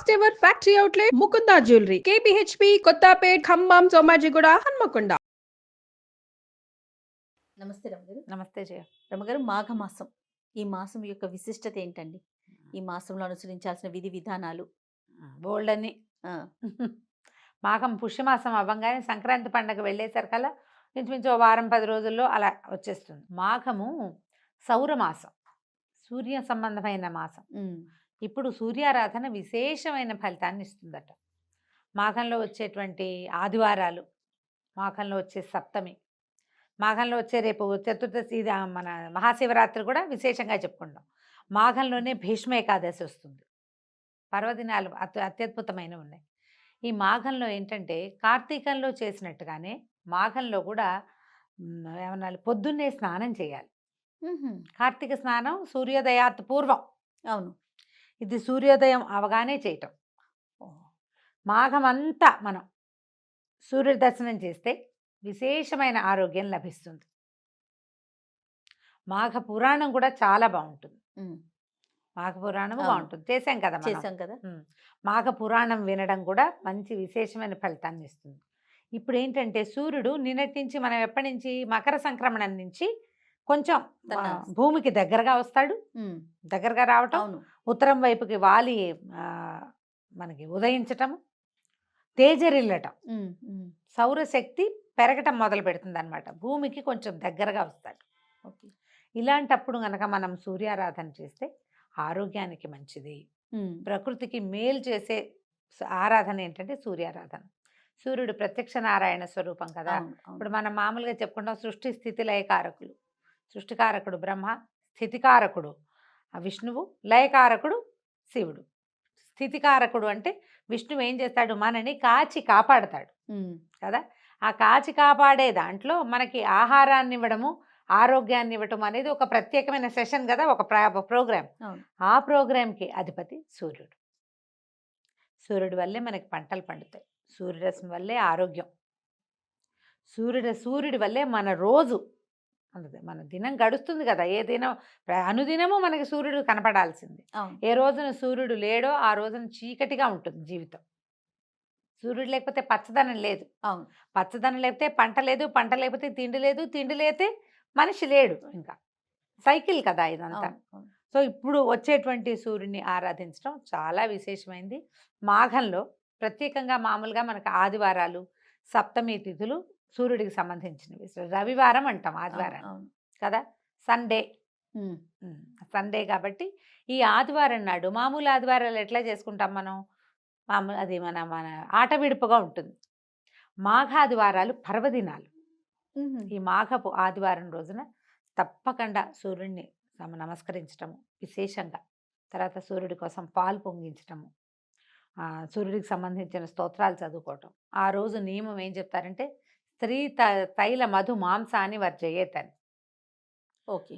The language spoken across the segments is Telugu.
First ever factory outlet Mukunda jewellery KPHB Kothapet Khammam Somajiguda Hanamkonda. నమస్తే రమగారు. నమస్తే జయ. రమగారు, మాఘమాసం, ఈ మాసం యొక్క విశిష్టత ఏంటండి? ఈ మాసంలో అనుసరించాల్సిన విధి విధానాలు బోల్డ్ అని ఆ, మాఘం పుష్యమాసం అవ్వంగానే సంక్రాంతి పండగ వెళ్ళేసరికల్లా ఇంచుమించు ఓ వారం 10 రోజుల్లో అలా వచ్చేస్తుంది. మాఘము సౌరమాసం, సూర్య సంబంధమైన మాసం. ఉమ్, ఇప్పుడు సూర్యారాధన విశేషమైన ఫలితాన్ని ఇస్తుందట. మాఘంలో వచ్చేటువంటి ఆదివారాలు, మాఘంలో వచ్చే సప్తమి, మాఘంలో వచ్చే రేపు చతుర్దశి, మన మహాశివరాత్రి కూడా విశేషంగా చెప్పుకుంటాం. మాఘంలోనే భీష్మ ఏకాదశి వస్తుంది. పర్వదినాలు అత్యద్భుతమైనవి ఉన్నాయి. ఈ మాఘంలో ఏంటంటే కార్తీకంలో చేసినట్టుగానే మాఘంలో కూడా ఏమన్నా పొద్దున్నే స్నానం చేయాలి. ఉహుం, కార్తీక స్నానం సూర్యోదయాత్ పూర్వం, అవును. ఇది సూర్యోదయం అవగానే చేయటం. మాఘమంతా మనం సూర్య దర్శనం చేస్తే విశేషమైన ఆరోగ్యం లభిస్తుంది. మాఘ పురాణం కూడా చాలా బాగుంటుంది. ఉమ్, మాఘ పురాణం అవును. బాగుంటుంది, చేసాం కదా మనం. చేశాం కదా. మాఘ పురాణం వినడం కూడా మంచి విశేషమైన ఫలితాన్ని ఇస్తుంది. ఇప్పుడు ఏంటంటే సూర్యుడు నిన్నటి నుంచి, మనం ఎప్పటి నుంచి, మకర సంక్రమణం నుంచి కొంచెం తన- భూమికి దగ్గరగా వస్తాడు. ఉమ్, దగ్గరగా రావటం, అవును. ఉత్తరం వైపుకి వాలి మనకి ఉదయించటం, తేజరిల్లటం, ఉమ్, ఉమ్, సౌరశక్తి పెరగటం మొదలు పెడుతుంది అనమాట. భూమికి కొంచెం దగ్గరగా వస్తాడు. ఓకే. ఇలాంటప్పుడు గనక మనం సూర్యారాధన చేస్తే ఆరోగ్యానికి మంచిది, ఉమ్, ప్రకృతికి మేలు చేసే ఆరాధన ఏంటంటే సూర్యారాధన. సూర్యుడు ప్రత్యక్ష నారాయణ స్వరూపం కదా. అవును, అవును. ఇప్పుడు మనం మామూలుగా చెప్పుకుంటాం సృష్టి స్థితి లయకారకులు. సృష్టికారకుడు బ్రహ్మ, స్థితికారకుడు విష్ణువు, లయకారకుడు శివుడు. స్థితికారకుడు అంటే విష్ణువు ఏం చేస్తాడు, మనని కాచి కాపాడతాడు ఉమ్, కదా. ఆ కాచి కాపాడే దాంట్లో మనకి ఆహారాన్ని ఇవ్వడము, ఆరోగ్యాన్ని ఇవ్వటం అనేది ఒక ప్రత్యేకమైన సెషన్ కదా, ఒక ప్రోగ్రామ్. అవును. ఆ ప్రోగ్రాంకి అధిపతి సూర్యుడు. సూర్యుడి వల్లే మనకి పంటలు పండుతాయి, సూర్యరశ్మి వల్లే ఆరోగ్యం, సూర్యుడి వల్లే మన రోజు, మన దినం గడుస్తుంది కదా. ఏ దినం, అనుదినము మనకి సూర్యుడు కనపడాల్సింది. అవును. ఏ రోజున సూర్యుడు లేడో ఆ రోజున చీకటిగా ఉంటుంది జీవితం. సూర్యుడు లేకపోతే పచ్చదనం లేదు, అవును. పచ్చదనం లేకపోతే పంట లేదు, పంట లేకపోతే తిండి లేదు, తిండి లేకపోతే మనిషి లేడు. ఇంకా సైకిల్ కదా ఇదంతా. అవును, అవును. సో ఇప్పుడు వచ్చేటువంటి సూర్యుడిని ఆరాధించడం చాలా విశేషమైంది. మాఘంలో ప్రత్యేకంగా మామూలుగా మనకు ఆదివారాలు, సప్తమి తిథులు సూర్యుడికి సంబంధించినవి. రవివారం అంటాం ఆదివారం అవును. కదా, సండే. ఉమ్, సండే కాబట్టి ఈ ఆదివారం నాడు, మామూలు ఆదివారాలు ఎట్లా చేసుకుంటాం మనం, మామూలు అది మన ఆట విడుపుగా ఉంటుంది. మాఘాదివారాలు పర్వదినాలు. ఉహుం, ఈ మాఘపు ఆదివారం రోజున తప్పకుండా సూర్యుడిని నమస్కరించటము విశేషంగా, తర్వాత సూర్యుడి కోసం పాలు పొంగించటము, సూర్యుడికి సంబంధించిన స్తోత్రాలు చదువుకోవటం. ఆ రోజు నియమం ఏం చెప్తారంటే స్త్రీ తైల మధు మాంసాన్ని వర్జయేతని. ఓకే.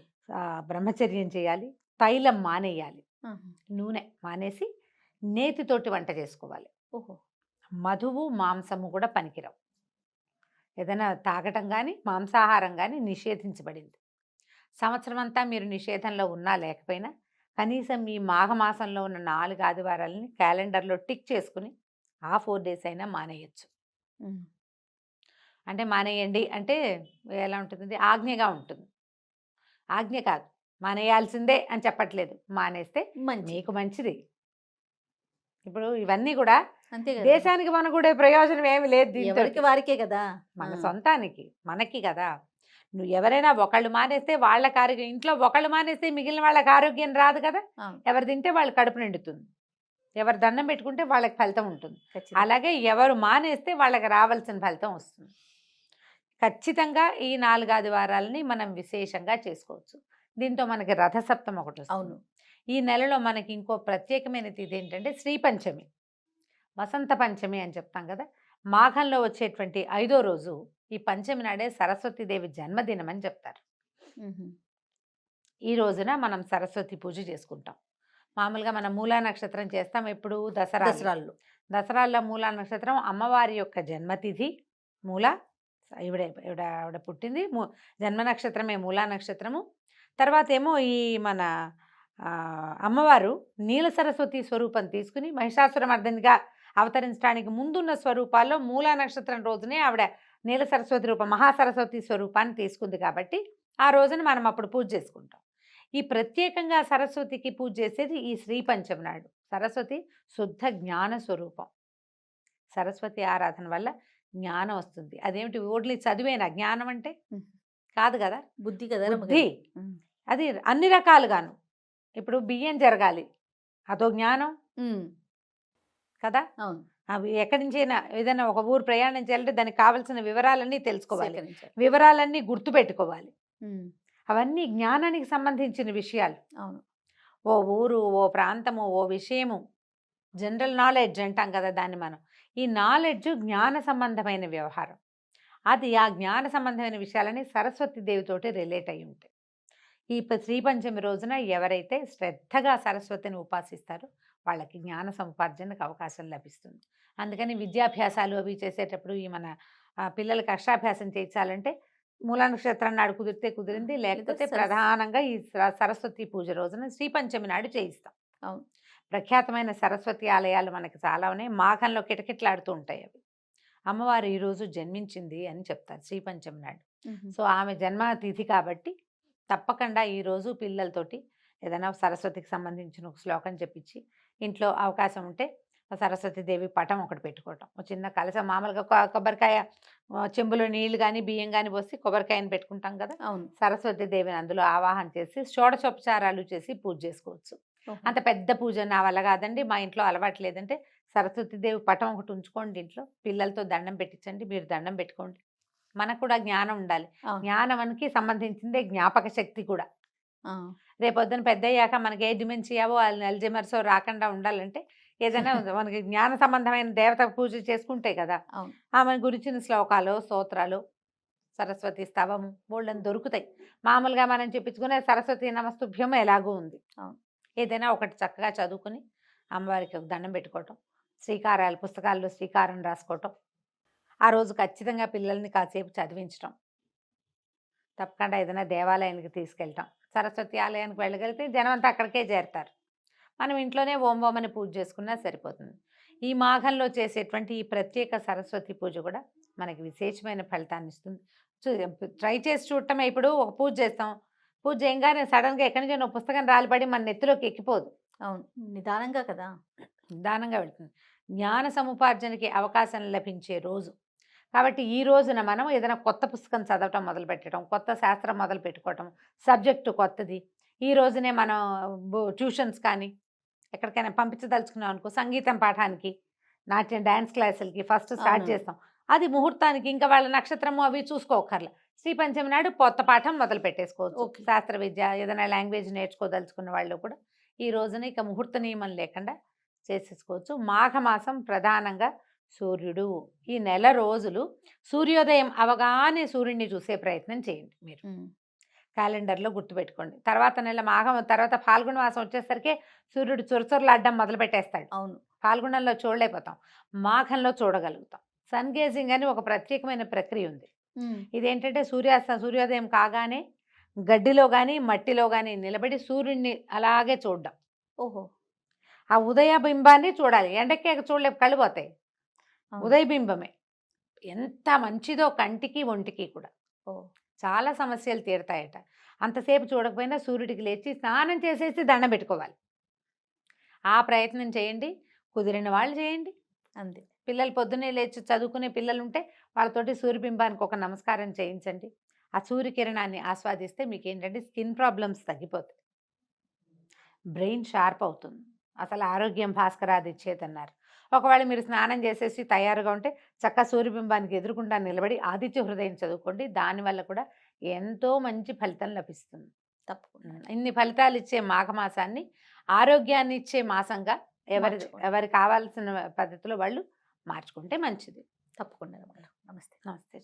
బ్రహ్మచర్యం చేయాలి, తైలం మానేయాలి, ఆహా, నూనె మానేసి నేతితోటి వంట చేసుకోవాలి. ఓహో. మధువు మాంసము కూడా పనికిరావు. ఏదైనా తాగటం కానీ మాంసాహారం కానీ నిషేధించబడింది. సంవత్సరం అంతా మీరు నిషేధంలో ఉన్నా లేకపోయినా కనీసం ఈ మాఘమాసంలో ఉన్న 4 ఆదివారాలని క్యాలెండర్లో టిక్ చేసుకుని ఆ 4 days అయినా మానేయచ్చు. ఉమ్, అంటే మానేయండి అంటే ఎలా ఉంటుంది, ఆజ్ఞగా ఉంటుంది. ఆజ్ఞ కాదు, మానేయాల్సిందే అని చెప్పట్లేదు. మానేస్తే మంచి. మీకు మంచిది. ఇప్పుడు ఇవన్నీ కూడా అంతే కదా. దేశానికి మన కూడా ప్రయోజనం ఏమి లేదు దీంతో. ఎవరికి వారికే కదా. మన ఆ, సొంతానికి మనకి కదా. నువ్వు ఎవరైనా ఒకళ్ళు మానేస్తే వాళ్ళకి ఆరోగ్యం, ఇంట్లో ఒకళ్ళు మానేస్తే మిగిలిన వాళ్ళకి ఆరోగ్యం రాదు కదా. అవును. ఎవరు తింటే వాళ్ళు కడుపు నిండుతుంది, ఎవరు దండం పెట్టుకుంటే వాళ్ళకి ఫలితం ఉంటుంది. ఖచ్చితంగా. అలాగే ఎవరు మానేస్తే వాళ్ళకి రావాల్సిన ఫలితం వస్తుంది. ఖచ్చితంగా ఈ 4 ఆదివారాలని మనం విశేషంగా చేసుకోవచ్చు. దీంతో మనకి రథసప్తం ఒకటి వస్తుంది. అవును. ఈ నెలలో మనకి ఇంకో ప్రత్యేకమైన తిథి ఏంటంటే శ్రీ పంచమి, వసంత పంచమి అని చెప్తాం కదా. మాఘంలో వచ్చేటువంటి 5వ రోజు ఈ పంచమి నాడే సరస్వతీదేవి జన్మదినం అని చెప్తారు. ఉహుం, ఈ రోజున మనం సరస్వతి పూజ చేసుకుంటాం. మామూలుగా మనం మూలా నక్షత్రం చేస్తాం ఎప్పుడు, దసరాల్లో. దసరాల్లో మూలా నక్షత్రం అమ్మవారి యొక్క జన్మతిథి. మూల ఆవిడ పుట్టింది జన్మ నక్షత్రమే మూలా నక్షత్రము. తర్వాత ఏమో ఈ మన అమ్మవారు నీల సరస్వతి స్వరూపం తీసుకుని మహిషాసురమర్దినిగా అవతరించడానికి ముందున్న స్వరూపాల్లో మూలా నక్షత్రం రోజునే ఆవిడ నీల సరస్వతి రూపం మహాసరస్వతి స్వరూపాన్ని తీసుకుంది కాబట్టి ఆ రోజున మనం అప్పుడు పూజ చేసుకుంటాం. ఈ ప్రత్యేకంగా సరస్వతికి పూజ చేసేది ఈ శ్రీ పంచమి నాడు. సరస్వతి శుద్ధ జ్ఞాన స్వరూపం. సరస్వతి ఆరాధన వల్ల జ్ఞానం వస్తుంది. అదేమిటి ఓన్లీ చదివేనా జ్ఞానం అంటే? కాదు కదా, బుద్ధి కదా బుద్ధి. అది అన్ని రకాలుగాను. ఇప్పుడు బియ్యం జరగాలి, అదో జ్ఞానం కదా. అవును. అవి ఎక్కడి నుంచైనా ఏదైనా ఒక ఊరు ప్రయాణం చేయాలంటే దానికి కావాల్సిన వివరాలన్నీ తెలుసుకోవాలి, వివరాలన్నీ గుర్తుపెట్టుకోవాలి. అవన్నీ జ్ఞానానికి సంబంధించిన విషయాలు. అవును. ఓ ఊరు, ఓ ప్రాంతము, ఓ విషయము, జనరల్ నాలెడ్జ్ అంటాం కదా దాన్ని మనం. ఈ నాలెడ్జ్ జ్ఞాన సంబంధమైన వ్యవహారం. అది ఆ జ్ఞాన సంబంధమైన విషయాలని సరస్వతి దేవితోటి రిలేట్ అయి ఉంటాయి. ఈ శ్రీ పంచమి రోజున ఎవరైతే శ్రద్ధగా సరస్వతిని ఉపాసిస్తారో వాళ్ళకి జ్ఞాన సముపార్జనకు అవకాశం లభిస్తుంది. అందుకని విద్యాభ్యాసాలు అవి చేసేటప్పుడు ఈ మన పిల్లలకి అక్షరాభ్యాసం చేయించాలంటే మూలా నక్షత్రం నాడు కుదిరితే కుదిరింది, లేకపోతే ప్రధానంగా ఈ సరస్వతి పూజ రోజున శ్రీ పంచమి నాడు చేయిస్తాం. అవును. ప్రఖ్యాతమైన సరస్వతి ఆలయాలు మనకి చాలా ఉన్నాయి. మాఘంలో కిటకిటలాడుతూ ఉంటాయి అవి. అమ్మవారు ఈరోజు జన్మించింది అని చెప్తారు శ్రీ పంచమి నాడు. సో ఆమె జన్మతిథి కాబట్టి తప్పకుండా ఈరోజు పిల్లలతోటి ఏదైనా సరస్వతికి సంబంధించిన ఒక శ్లోకం చెప్పించి ఇంట్లో అవకాశం ఉంటే సరస్వతి దేవి పటం ఒకటి పెట్టుకోవటం, ఒక చిన్న కలశం, మామూలుగా కొబ్బరికాయ చెంబులో నీళ్లు కానీ బియ్యం కానీ పోసి కొబ్బరికాయని పెట్టుకుంటాం కదా. అవును. సరస్వతి దేవిని అందులో ఆవాహన చేసి షోడశోపచారాలు చేసి పూజ చేసుకోవచ్చు. అంత పెద్ద పూజ నా వల్ల కాదండి, మా ఇంట్లో అలవాటు లేదంటే సరస్వతి దేవి పటం ఒకటి ఉంచుకోండి ఇంట్లో, పిల్లలతో దండం పెట్టించండి, మీరు దండం పెట్టుకోండి. మనకు కూడా జ్ఞానం ఉండాలి. జ్ఞానానికి సంబంధించిందే జ్ఞాపక శక్తి కూడా. రేపొద్దున పెద్ద అయ్యాక మనకి ఏ డిమెన్షియావో అల్జైమర్సో రాకుండా ఉండాలంటే ఏదైనా మనకి జ్ఞాన సంబంధమైన దేవత పూజ చేసుకుంటే కదా ఆమె గురించిన శ్లోకాలు, స్తోత్రాలు, సరస్వతి స్తవము బోళ్ళని దొరుకుతాయి. మామూలుగా మనం చెప్పించుకునే సరస్వతి నమస్తుభ్యం ఎలాగూ ఉంది. ఏదైనా ఒకటి చక్కగా చదువుకుని అమ్మవారికి ఒక దండం పెట్టుకోవటం, శ్రీకారాలు పుస్తకాల్లో శ్రీకారం రాసుకోవటం, ఆ రోజు ఖచ్చితంగా పిల్లల్ని కాసేపు చదివించటం, తప్పకుండా ఏదైనా దేవాలయానికి తీసుకెళ్ళటం. సరస్వతి ఆలయానికి వెళ్ళగలిగితే జనం అంతా అక్కడికే చేరుతారు. మనం ఇంట్లోనే ఓం ఓం అని పూజ చేసుకున్నా సరిపోతుంది. ఈ మాఘంలో చేసేటువంటి ఈ ప్రత్యేక సరస్వతి పూజ కూడా మనకి విశేషమైన ఫలితాన్ని ఇస్తుంది. ట్రై చేసి చూడటమే. ఇప్పుడు ఒక పూజ చేస్తాం, పూజ చేయగానే సడన్గా ఎక్కడి నుంచో పుస్తకం రాలిపడి మన నెత్తిలోకి ఎక్కిపోదు. అవును, నిదానంగా కదా, నిదానంగా వెళ్తుంది. జ్ఞాన సముపార్జనకి అవకాశం లభించే రోజు కాబట్టి ఈ రోజున మనం ఏదైనా కొత్త పుస్తకం చదవటం మొదలు పెట్టడం, కొత్త శాస్త్రం మొదలు పెట్టుకోవటం, సబ్జెక్టు కొత్తది. ఈ రోజునే మనం ట్యూషన్స్ కానీ ఎక్కడికైనా పంపించదలుచుకున్నాం అనుకో, సంగీతం పాఠానికి, నాట్యం డ్యాన్స్ క్లాసులకి ఫస్ట్ స్టార్ట్ చేస్తాం. అది ముహూర్తానికి ఇంకా వాళ్ళ నక్షత్రము అవి చూసుకోకర్ల. శ్రీ పంచమి నాడు కొత్త పాఠం మొదలు పెట్టేసుకోవచ్చు. శాస్త్ర విద్య ఏదైనా లాంగ్వేజ్ నేర్చుకోదలుచుకున్న వాళ్ళు కూడా ఈ రోజున ఇక ముహూర్త నియమం లేకుండా చేసేసుకోవచ్చు. మాఘమాసం ప్రధానంగా సూర్యుడు. ఈ నెల రోజులు సూర్యోదయం అవగానే సూర్యుడిని చూసే ప్రయత్నం చేయండి. మీరు క్యాలెండర్లో గుర్తుపెట్టుకోండి. తర్వాత నెల మాఘం తర్వాత ఫాల్గుణ మాసం వచ్చేసరికి సూర్యుడు చొరచొరలాడడం మొదలు పెట్టేస్తాడు. అవును, ఫాల్గుణంలో చూడలేకపోతాం, మాఘంలో చూడగలుగుతాం. సన్ గేజింగ్ అని ఒక ప్రత్యేకమైన ప్రక్రియ ఉంది. ఇదేంటంటే సూర్యోదయం కాగానే గడ్డిలో కానీ మట్టిలో కానీ నిలబడి సూర్యుడిని అలాగే చూడడం. ఓహో, ఆ ఉదయ బింబాన్ని చూడాలి. ఎండకే చూడలేపు, కళ్ళు పోతాయి. ఉదయ బింబమే ఎంత మంచిదో కంటికి ఒంటికి కూడా. చాలా సమస్యలు తీరుతాయట. అంతసేపు చూడకపోయినా సూర్యుడికి లేచి స్నానం చేసేసి దండం పెట్టుకోవాలి. ఆ ప్రయత్నం చేయండి, కుదిరిన వాళ్ళు చేయండి. అంతే. పిల్లలు పొద్దున్నే లేచి చదువుకునే పిల్లలు ఉంటే వాళ్ళతోటి సూర్యబింబానికి ఒక నమస్కారం చేయించండి. ఆ సూర్యకిరణాన్ని ఆస్వాదిస్తే మీకు ఏంటంటే స్కిన్ ప్రాబ్లమ్స్ తగ్గిపోతాయి, బ్రెయిన్ షార్ప్ అవుతుంది. అసలు ఆరోగ్యం భాస్కరాది ఇచ్చేదన్నారు. ఒకవేళ మీరు స్నానం చేసేసి తయారుగా ఉంటే చక్కగా సూర్యబింబానికి ఎదురుకుండా నిలబడి ఆదిత్య హృదయం చదువుకోండి. దానివల్ల కూడా ఎంతో మంచి ఫలితం లభిస్తుంది. తప్పకుండా ఇన్ని ఫలితాలు ఇచ్చే మాఘమాసాన్ని ఆరోగ్యాన్ని ఇచ్చే మాసంగా ఎవరి కావాల్సిన పద్ధతిలో వాళ్ళు మార్చుకుంటే మంచిది. తప్పకుండా. నమస్తే. నమస్తే.